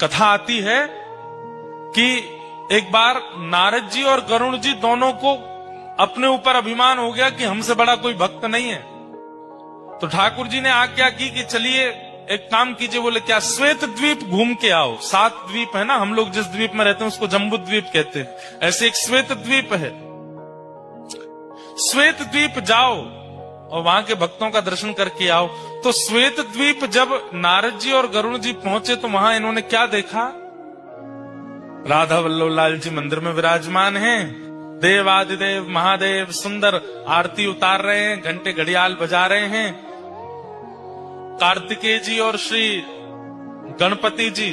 कथा आती है कि एक बार नारद जी और गरुण जी दोनों को अपने ऊपर अभिमान हो गया कि हमसे बड़ा कोई भक्त नहीं है। तो ठाकुर जी ने आज्ञा की कि चलिए एक काम कीजिए। बोले क्या? श्वेत द्वीप घूम के आओ। 7 द्वीप है ना, हम लोग जिस द्वीप में रहते हैं उसको जम्बू द्वीप कहते हैं, ऐसे एक श्वेत द्वीप है। श्वेत द्वीप जाओ और वहां के भक्तों का दर्शन करके आओ। तो श्वेत द्वीप जब नारद जी और गरुण जी पहुंचे तो वहां इन्होंने क्या देखा? राधा वल्लभ लाल जी मंदिर में विराजमान हैं। देवादिदेव महादेव सुंदर आरती उतार रहे हैं, घंटे घड़ियाल बजा रहे हैं। कार्तिकेय जी और श्री गणपति जी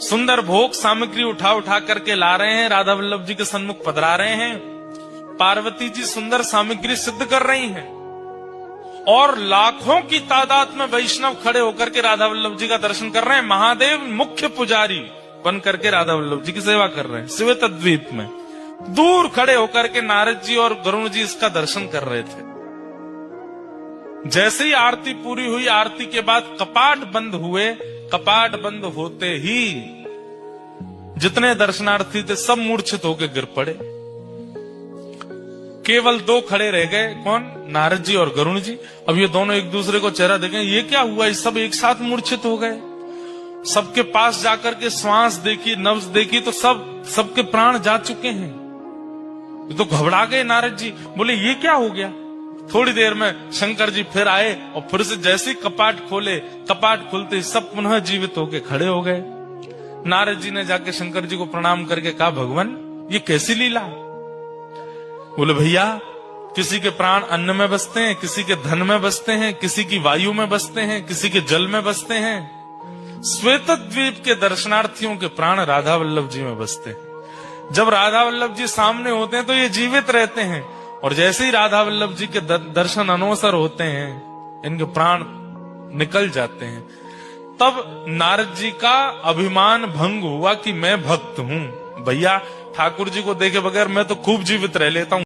सुंदर भोग सामग्री उठा उठा करके ला रहे हैं, राधा वल्लभ जी के सन्मुख पधरा रहे हैं। पार्वती जी सुंदर सामग्री सिद्ध कर रही हैं और लाखों की तादाद में वैष्णव खड़े होकर के राधा वल्लभ जी का दर्शन कर रहे हैं। महादेव मुख्य पुजारी बन करके राधा वल्लभ जी की सेवा कर रहे हैं। श्वेत द्वीप में दूर खड़े होकर के नारद जी और गरुण जी इसका दर्शन कर रहे थे। जैसे ही आरती पूरी हुई, आरती के बाद कपाट बंद हुए। कपाट बंद होते ही जितने दर्शनार्थी थे सब मूर्छित होकर गिर पड़े। केवल 2 खड़े रह गए। कौन? नारद जी और गरुण जी। अब ये दोनों एक दूसरे को चेहरा देखें, ये क्या हुआ? ये सब एक साथ मूर्छित हो गए। सबके पास जाकर के श्वास देखी, नब्ज देखी तो सबके प्राण जा चुके हैं। तो घबरा गए नारद जी, बोले ये क्या हो गया? थोड़ी देर में शंकर जी फिर आए और फिर से जैसे कपाट खोले, कपाट खुलते ही सब पुनः जीवित होके खड़े हो गए। नारद जी ने जाके शंकर जी को प्रणाम करके कहा, भगवान ये कैसी लीला? बोले भैया किसी के प्राण अन्न में बसते हैं, किसी के धन में बसते हैं, किसी की वायु में बसते हैं, किसी के जल में बसते हैं। श्वेत द्वीप के दर्शनार्थियों के प्राण राधा वल्लभ जी में बसते हैं। जब राधा वल्लभ जी सामने होते हैं तो ये जीवित रहते हैं और जैसे ही राधा वल्लभ जी के दर्शन अनवसर होते हैं इनके प्राण निकल जाते हैं। तब नारद जी का अभिमान भंग हुआ कि मैं भक्त हूं। भैया ठाकुर जी को देखे बगैर मैं तो खूब जीवित रह लेता हूं।